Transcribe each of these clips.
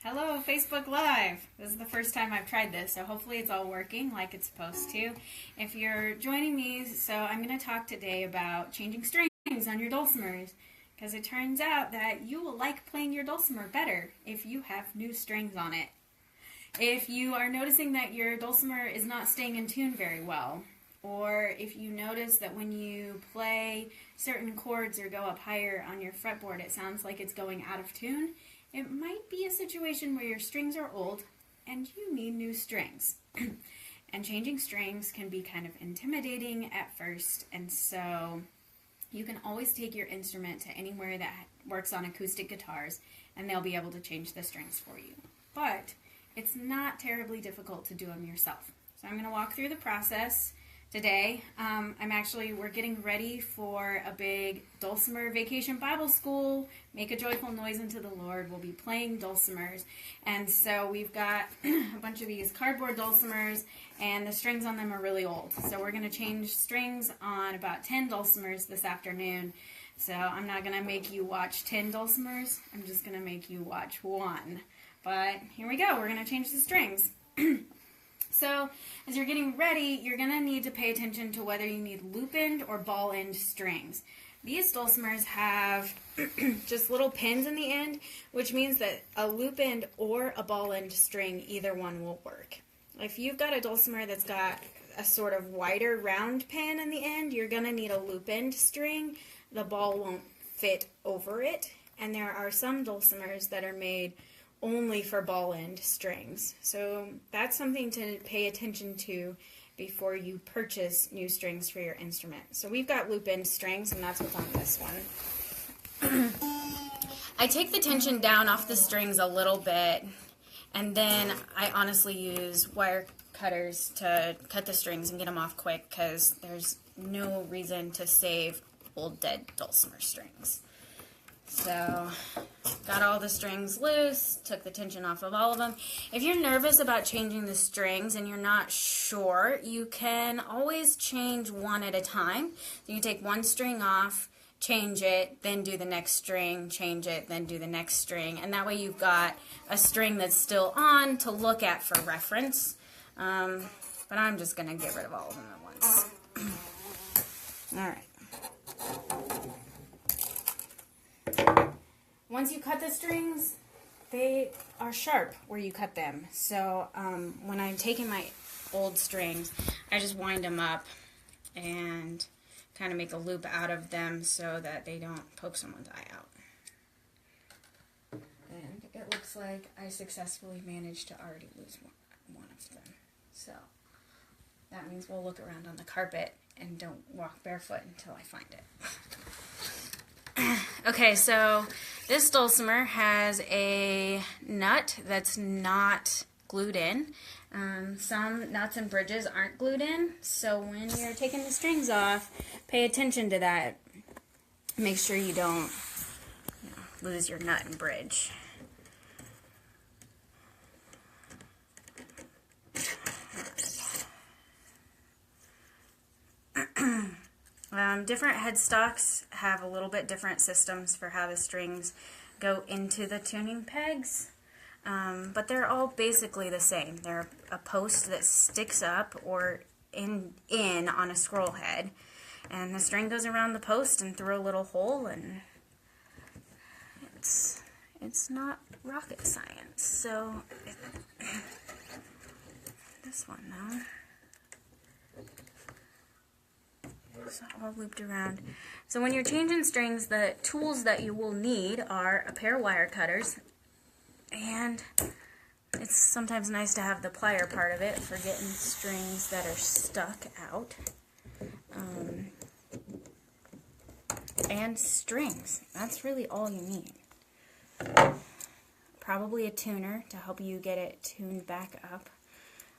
Hello, Facebook Live. This is the first time I've tried this, so hopefully it's all working like it's supposed to. If you're joining me, so I'm going to talk today about changing strings on your dulcimers, because it turns out that you will like playing your dulcimer better if you have new strings on it. If you are noticing that your dulcimer is not staying in tune very well, or if you notice that when you play certain chords or go up higher on your fretboard, it sounds like it's going out of tune, it might be a situation where your strings are old and you need new strings. And changing strings can be kind of intimidating at first, and so you can always take your instrument to anywhere that works on acoustic guitars and they'll be able to change the strings for you. But it's not terribly difficult to do them yourself. So I'm going to walk through the process today. We're getting ready for a big Dulcimer Vacation Bible School. Make a joyful noise unto the Lord. We'll be playing dulcimers. And so we've got a bunch of these cardboard dulcimers, and the strings on them are really old. So we're going to change strings on about 10 dulcimers this afternoon. So I'm not going to make you watch 10 dulcimers. I'm just going to make you watch one. But here we go. We're going to change the strings. So, as you're getting ready, you're going to need to pay attention to whether you need loop end or ball end strings. These dulcimers have just little pins in the end, which means that a loop end or a ball end string, either one will work. If you've got a dulcimer that's got a sort of wider round pin in the end, you're going to need a loop end string. The ball won't fit over it, and there are some dulcimers that are made only for ball end strings. So that's something to pay attention to before you purchase new strings for your instrument. So we've got loop end strings, and that's what's on this one. I take the tension down off the strings a little bit, and then I honestly use wire cutters to cut the strings and get them off quick, because there's no reason to save old dead dulcimer strings. So, got all the strings loose, took the tension off of all of them. If you're nervous about changing the strings and you're not sure, you can always change one at a time. So you take one string off, change it, then do the next string, change it, then do the next string. And that way you've got a string that's still on to look at for reference. But I'm just going to get rid of all of them at once. Alright. Once you cut the strings, they are sharp where you cut them. So when I'm taking my old strings, I just wind them up and kind of make a loop out of them so that they don't poke someone's eye out. And it looks like I successfully managed to already lose one of them. So that means we'll look around on the carpet and don't walk barefoot until I find it. Okay, so this dulcimer has a nut that's not glued in. Some nuts and bridges aren't glued in, so when you're taking the strings off, pay attention to that. Make sure you don't lose your nut and bridge. Different headstocks have a little bit different systems for how the strings go into the tuning pegs, but they're all basically the same. They're a post that sticks up or in on a scroll head, and the string goes around the post and through a little hole, and it's not rocket science. So this one now. It's all looped around. So when you're changing strings, the tools that you will need are a pair of wire cutters, and it's sometimes nice to have the plier part of it for getting strings that are stuck out. And strings. That's really all you need. Probably a tuner to help you get it tuned back up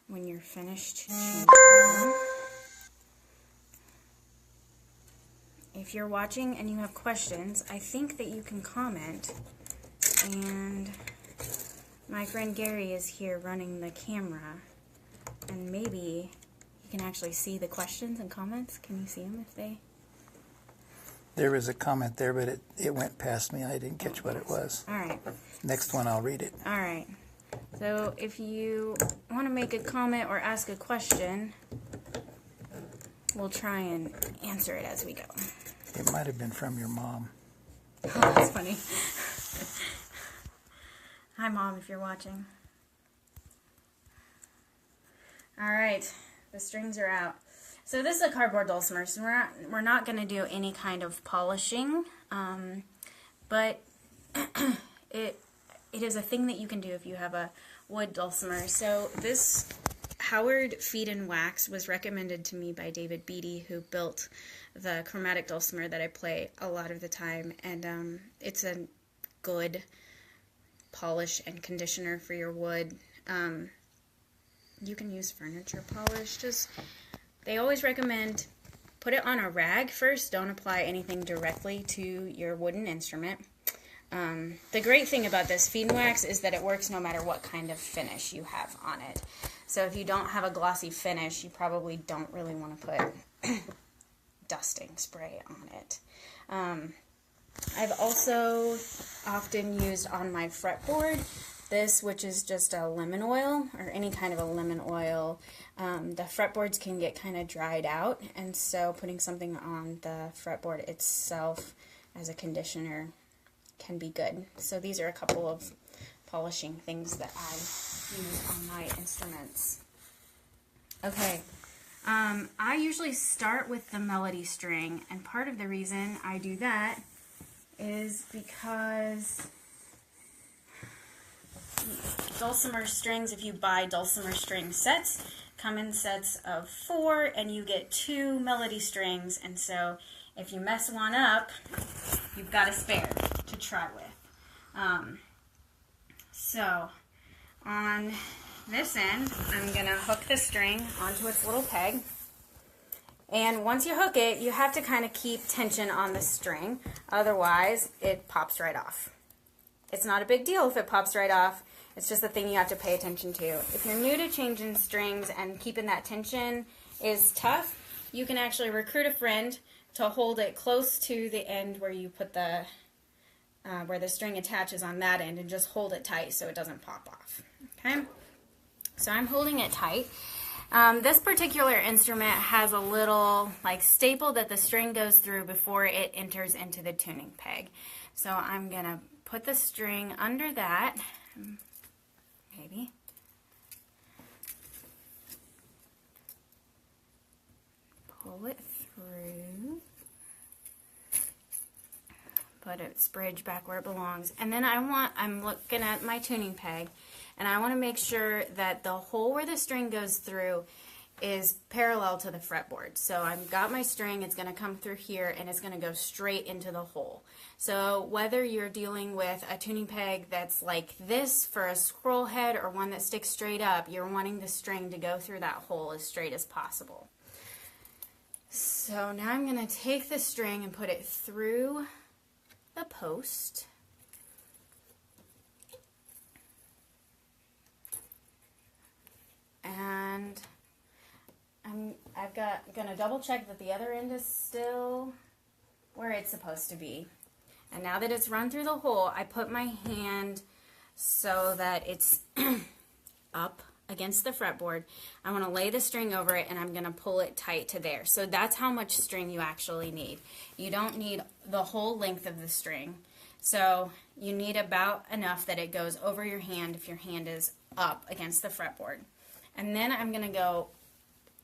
when you're finished changing them. If you're watching and you have questions, I think that you can comment, and my friend Gary is here running the camera, and maybe you can actually see the questions and comments. Can you see them if they... There was a comment there, but it went past me. I didn't catch what it was. All right. Next one, I'll read it. All right. So if you want to make a comment or ask a question, we'll try and answer it as we go. It might have been from your mom. Oh, that's funny. Hi, Mom, if you're watching. All right. The strings are out. So this is a cardboard dulcimer, so we're not going to do any kind of polishing, but it is a thing that you can do if you have a wood dulcimer. So this Howard Feed and Wax was recommended to me by David Beatty, who built the chromatic dulcimer that I play a lot of the time, and it's a good polish and conditioner for your wood. You can use furniture polish. They always recommend put it on a rag first. Don't apply anything directly to your wooden instrument. The great thing about this Feed and Wax is that it works no matter what kind of finish you have on it. So if you don't have a glossy finish, you probably don't really want to put dusting spray on it. I've also often used on my fretboard this, which is just a lemon oil, or any kind of a lemon oil. The fretboards can get kind of dried out, and so putting something on the fretboard itself as a conditioner can be good. So these are a couple of polishing things that I use on my instruments. Okay, I usually start with the melody string, and part of the reason I do that is because dulcimer strings, if you buy dulcimer string sets, come in sets of 4, and you get 2 melody strings, and so if you mess one up, you've got a spare to try with. So on this end, I'm going to hook the string onto its little peg, and once you hook it, you have to kind of keep tension on the string, otherwise it pops right off. It's not a big deal if it pops right off. It's just a thing you have to pay attention to. If you're new to changing strings and keeping that tension is tough, you can actually recruit a friend to hold it close to the end where you put the where the string attaches on that end, and just hold it tight so it doesn't pop off. Okay, so I'm holding it tight. This particular instrument has a little staple that the string goes through before it enters into the tuning peg. So I'm gonna put the string under that. Maybe. Pull it through. Put its bridge back where it belongs. And then I'm looking at my tuning peg, and I want to make sure that the hole where the string goes through is parallel to the fretboard. So I've got my string, it's going to come through here, and it's going to go straight into the hole. So whether you're dealing with a tuning peg that's like this for a scroll head or one that sticks straight up, you're wanting the string to go through that hole as straight as possible. So now I'm going to take the string and put it through the post. And I'm gonna double check that the other end is still where it's supposed to be. And now that it's run through the hole, I put my hand so that it's up against the fretboard. I want to lay the string over it, and I'm going to pull it tight to there. So that's how much string you actually need. You don't need the whole length of the string. So you need about enough that it goes over your hand if your hand is up against the fretboard. And then I'm going to go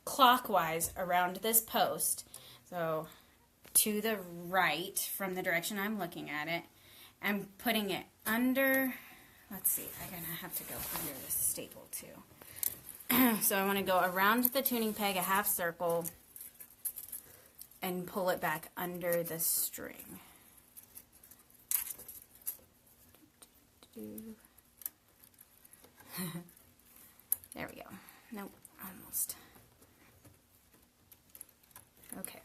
clockwise around this post. So to the right from the direction I'm looking at it. I'm putting it under, let's see, I'm going to have to go under this staple too. So I want to go around the tuning peg a half circle and pull it back under the string. There we go. Nope, almost. Okay.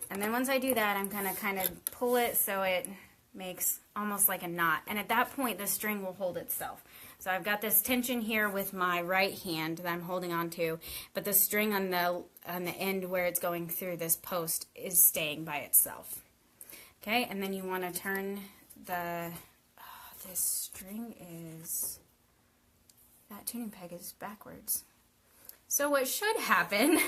And then once I do that, I'm going to kind of pull it so it makes almost like a knot. And at that point, the string will hold itself. So I've got this tension here with my right hand that I'm holding on to, but the string on the end where it's going through this post is staying by itself. Okay, and then you want to turn the, this string is, that tuning peg is backwards. So what should happen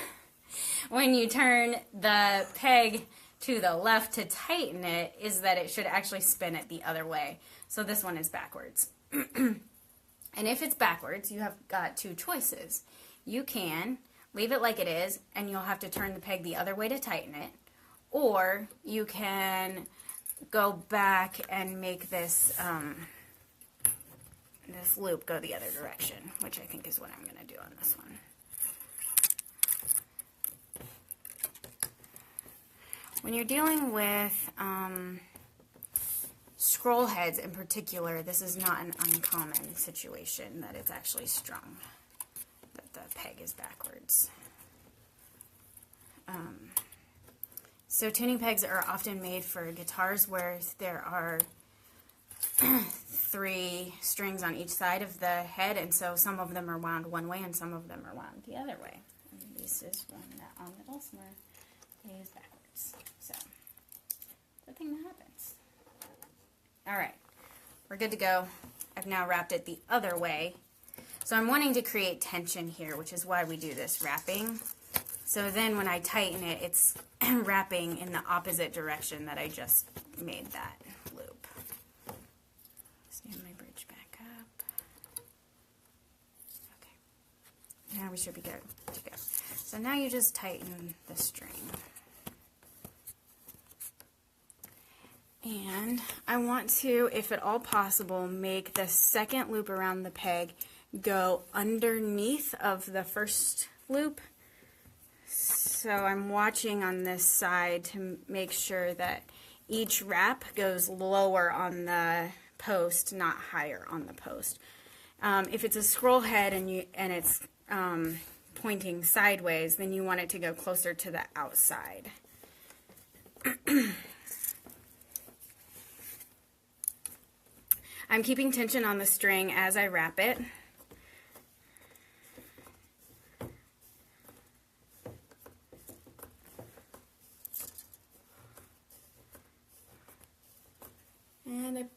when you turn the peg to the left to tighten it is that it should actually spin it the other way. So this one is backwards. And if it's backwards, you have got two choices. You can leave it like it is, and you'll have to turn the peg the other way to tighten it. Or you can go back and make this this loop go the other direction, which I think is what I'm going to do on this one. When you're dealing with scroll heads in particular, this is not an uncommon situation that it's actually strung, that the peg is backwards. So tuning pegs are often made for guitars where there are 3 strings on each side of the head, and so some of them are wound one way and some of them are wound the other way. And this is one that on the Dulcimer is backwards. So, the thing that happens. Alright, we're good to go. I've now wrapped it the other way. So I'm wanting to create tension here, which is why we do this wrapping. So then when I tighten it, it's wrapping in the opposite direction that I just made that loop. Stand my bridge back up. Okay. Now we should be good to go. So now you just tighten the string. And I want to, if at all possible, make the second loop around the peg go underneath of the first loop. So I'm watching on this side to make sure that each wrap goes lower on the post, not higher on the post. If it's a scroll head and it's pointing sideways, then you want it to go closer to the outside. I'm keeping tension on the string as I wrap it. And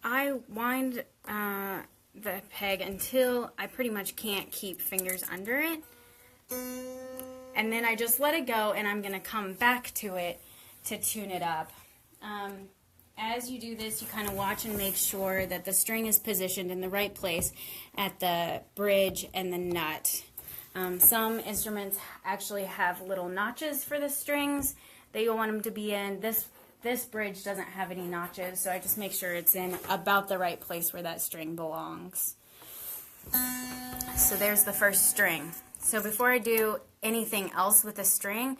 I wind the peg until I pretty much can't keep fingers under it. And then I just let it go, and I'm going to come back to it to tune it up. As you do this, you kind of watch and make sure that the string is positioned in the right place at the bridge and the nut. Some instruments actually have little notches for the strings that you'll want them to be in. This bridge doesn't have any notches, so I just make sure it's in about the right place where that string belongs. So there's the first string. So before I do anything else with the string,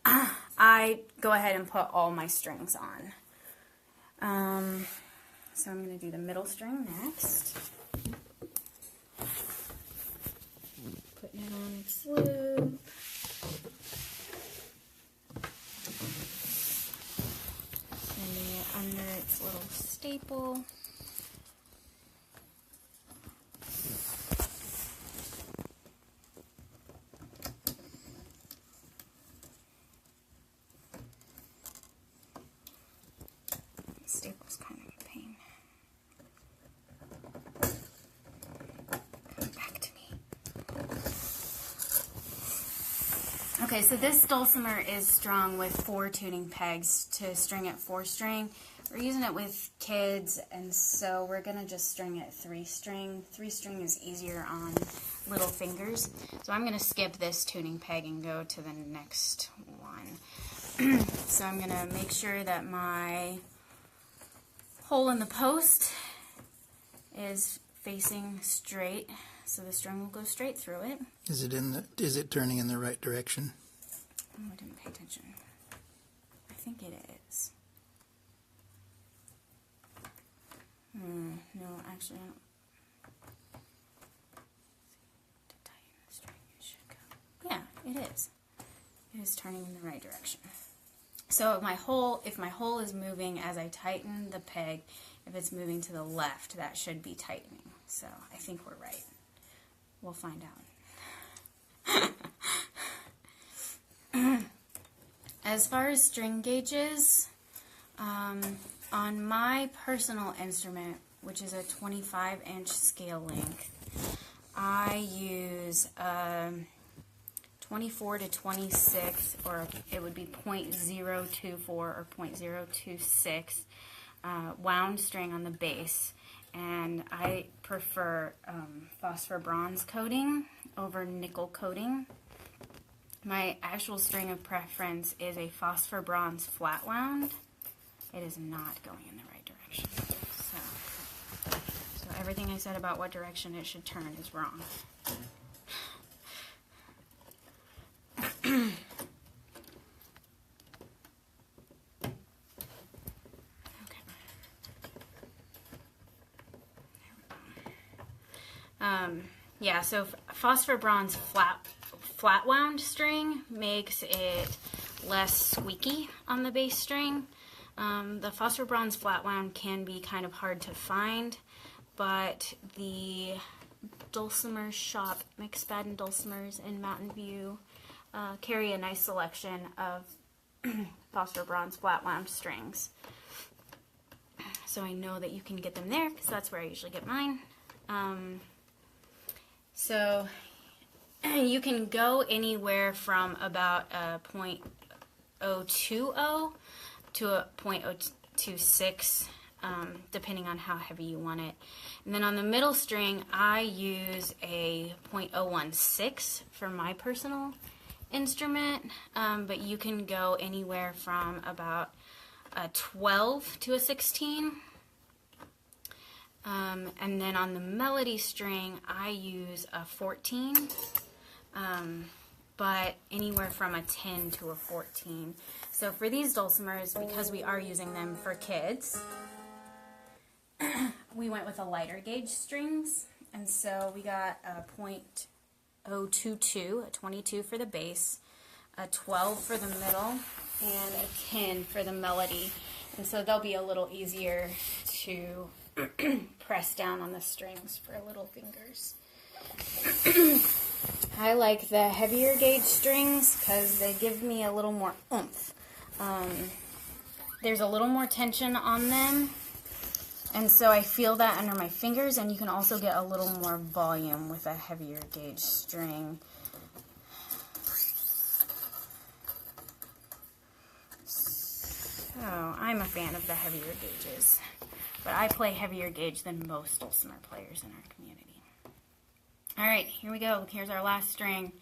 I go ahead and put all my strings on. So I'm going to do the middle string next. Putting it on its loop. Sending it under its little staple. Staple's kind of a pain. Come back to me. Okay, so this Dulcimer is strung with 4 tuning pegs to string it 4-string. We're using it with kids, and so we're going to just string it 3-string. 3-string is easier on little fingers. So I'm going to skip this tuning peg and go to the next one. So I'm going to make sure that my hole in the post is facing straight, so the string will go straight through it. Is it turning in the right direction? Oh, I didn't pay attention. I think it is. No, actually, I don't. To tighten the string, it should go. Yeah, it is. It is turning in the right direction. So if my hole is moving as I tighten the peg, if it's moving to the left, that should be tightening. So I think we're right. We'll find out. As far as string gauges, On my personal instrument, which is a 25-inch scale length, I use 24 to 26, or it would be .024 or .026 wound string on the bass, and I prefer phosphor bronze coating over nickel coating. My actual string of preference is a phosphor bronze flat wound. It is not going in the right direction. So everything I said about what direction it should turn is wrong. Yeah, so phosphor bronze flat wound string makes it less squeaky on the bass string. The phosphor bronze flat wound can be kind of hard to find, but the Dulcimer shop, McSpadden Dulcimers in Mountain View, carry a nice selection of phosphor bronze flat wound strings. So I know that you can get them there because that's where I usually get mine. So you can go anywhere from about a .020 to a .026, depending on how heavy you want it. And then on the middle string, I use a .016 for my personal instrument, but you can go anywhere from about a 12 to a 16. And then on the melody string, I use a 14, but anywhere from a 10 to a 14. So for these dulcimers, because we are using them for kids, we went with a lighter gauge strings, and so we got a .022, a 22 for the bass, a 12 for the middle, and a 10 for the melody. And so they'll be a little easier to press down on the strings for little fingers. I like the heavier gauge strings because they give me a little more oomph. There's a little more tension on them, and so I feel that under my fingers, and you can also get a little more volume with a heavier gauge string. So I'm a fan of the heavier gauges, but I play heavier gauge than most dulcimer players in our community. Alright, here we go. Here's our last string.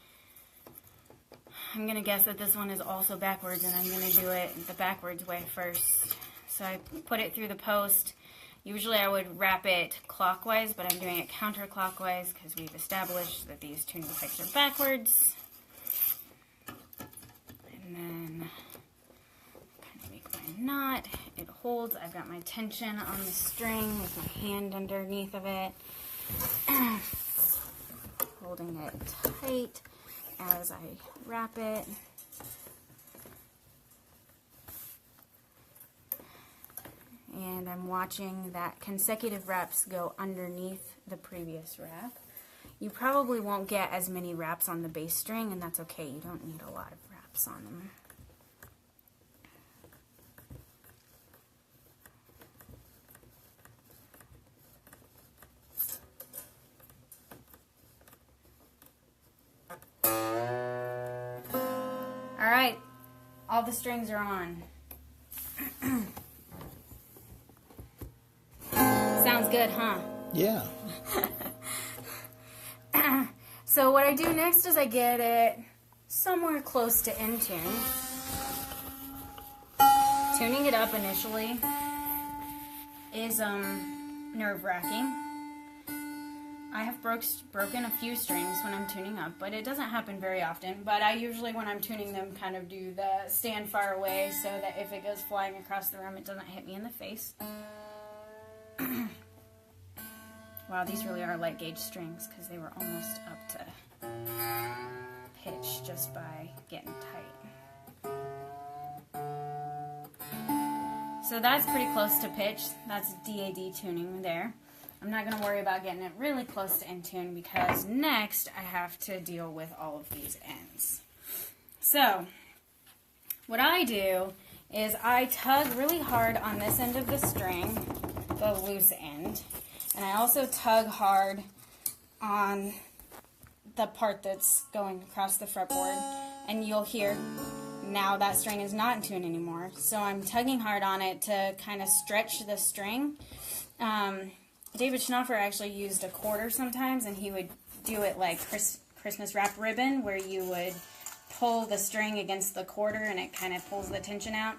I'm going to guess that this one is also backwards, and I'm going to do it the backwards way first. So I put it through the post. Usually I would wrap it clockwise, but I'm doing it counterclockwise because we've established that these tuning pegs are backwards. And then kind of make my knot. It holds. I've got my tension on the string with my hand underneath of it. Holding it tight as I wrap it. And I'm watching that consecutive wraps go underneath the previous wrap. You probably won't get as many wraps on the bass string, and that's okay. You don't need a lot of wraps on them. Alright, all the strings are on. Sounds good, huh? Yeah. So what I do next is I get it somewhere close to in tune. Tuning it up initially is nerve-wracking. I have broken a few strings when I'm tuning up, but it doesn't happen very often. But I usually, when I'm tuning them, kind of do the stand far away so that if it goes flying across the room, it doesn't hit me in the face. Wow, these really are light gauge strings because they were almost up to pitch just by getting tight. So that's pretty close to pitch. That's DAD tuning there. I'm not going to worry about getting it really close to in tune because next I have to deal with all of these ends. So what I do is I tug really hard on this end of the string, the loose end, and I also tug hard on the part that's going across the fretboard, and you'll hear now that string is not in tune anymore. So I'm tugging hard on it to kind of stretch the string. David Schnoffer actually used a quarter sometimes, and he would do it like Christmas wrap ribbon, where you would pull the string against the quarter and it kind of pulls the tension out.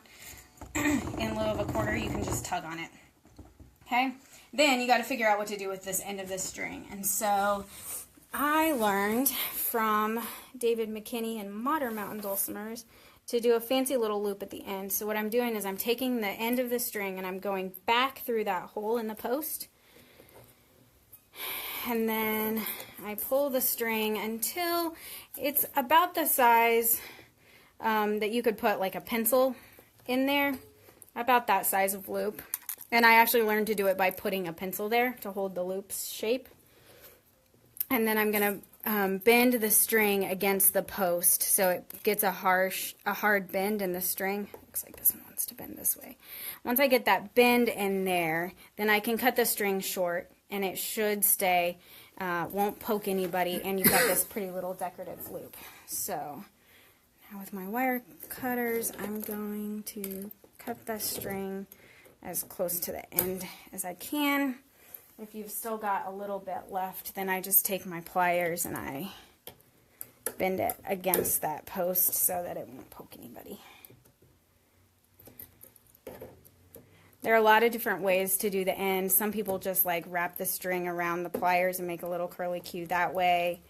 In lieu of a quarter, you can just tug on it. Okay? Then you got to figure out what to do with this end of this string. And so I learned from David McKinney and Modern Mountain Dulcimers to do a fancy little loop at the end. So what I'm doing is I'm taking the end of the string and I'm going back through that hole in the post. And then I pull the string until it's about the size that you could put like a pencil in there. About that size of loop. And I actually learned to do it by putting a pencil there to hold the loop's shape. And then I'm going to bend the string against the post so it gets a hard bend in the string. Looks like this one wants to bend this way. Once I get that bend in there, then I can cut the string short and it should stay, won't poke anybody, and you've got this pretty little decorative loop. So now with my wire cutters, I'm going to cut the string as close to the end as I can. If you've still got a little bit left, then I just take my pliers and I bend it against that post so that it won't poke anybody. There are a lot of different ways to do the end. Some people just like wrap the string around the pliers and make a little curly cue that way.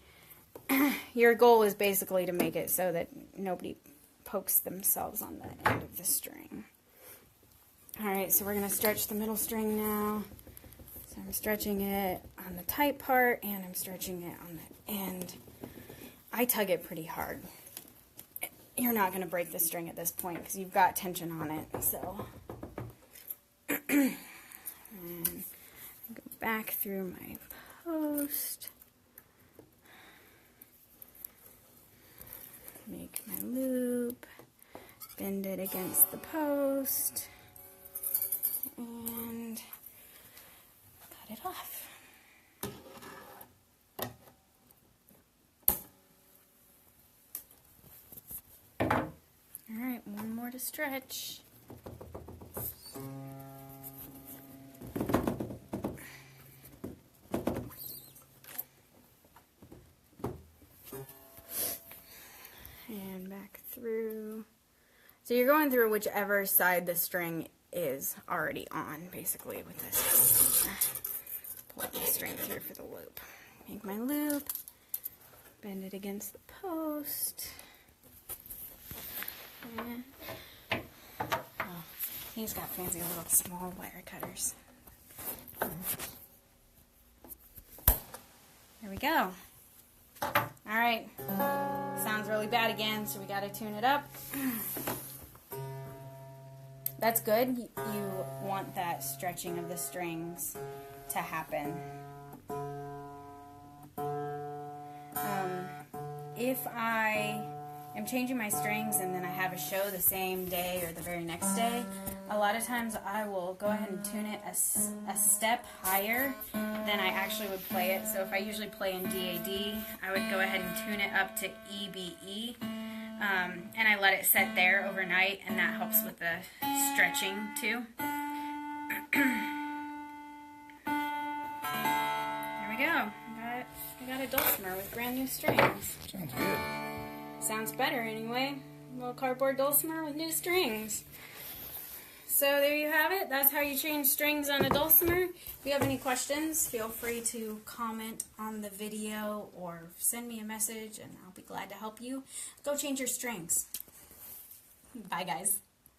Your goal is basically to make it so that nobody pokes themselves on the end of the string. Alright, so we're going to stretch the middle string now. So I'm stretching it on the tight part and I'm stretching it on the end. I tug it pretty hard. You're not going to break the string at this point because you've got tension on it. So and go back through my post. Make my loop. Bend it against the post. And cut it off. Alright, one more to stretch. And back through. So you're going through whichever side the string is already on, basically, with this. Pull the string through for the loop. Make my loop, bend it against the post. And, oh, he's got fancy little small wire cutters. There we go. Alright, sounds really bad again, so we gotta tune it up. That's good. You want that stretching of the strings to happen. If I am changing my strings and then I have a show the same day or the very next day, a lot of times I will go ahead and tune it a step higher than I actually would play it. So if I usually play in DAD, I would go ahead and tune it up to EBE. And I let it set there overnight, and that helps with the stretching too. There we go. I got a Dulcimer with brand new strings. Sounds good. Sounds better anyway. A little cardboard Dulcimer with new strings. So there you have it. That's how you change strings on a Dulcimer. If you have any questions, feel free to comment on the video or send me a message and I'll be glad to help you. Go change your strings. Bye guys.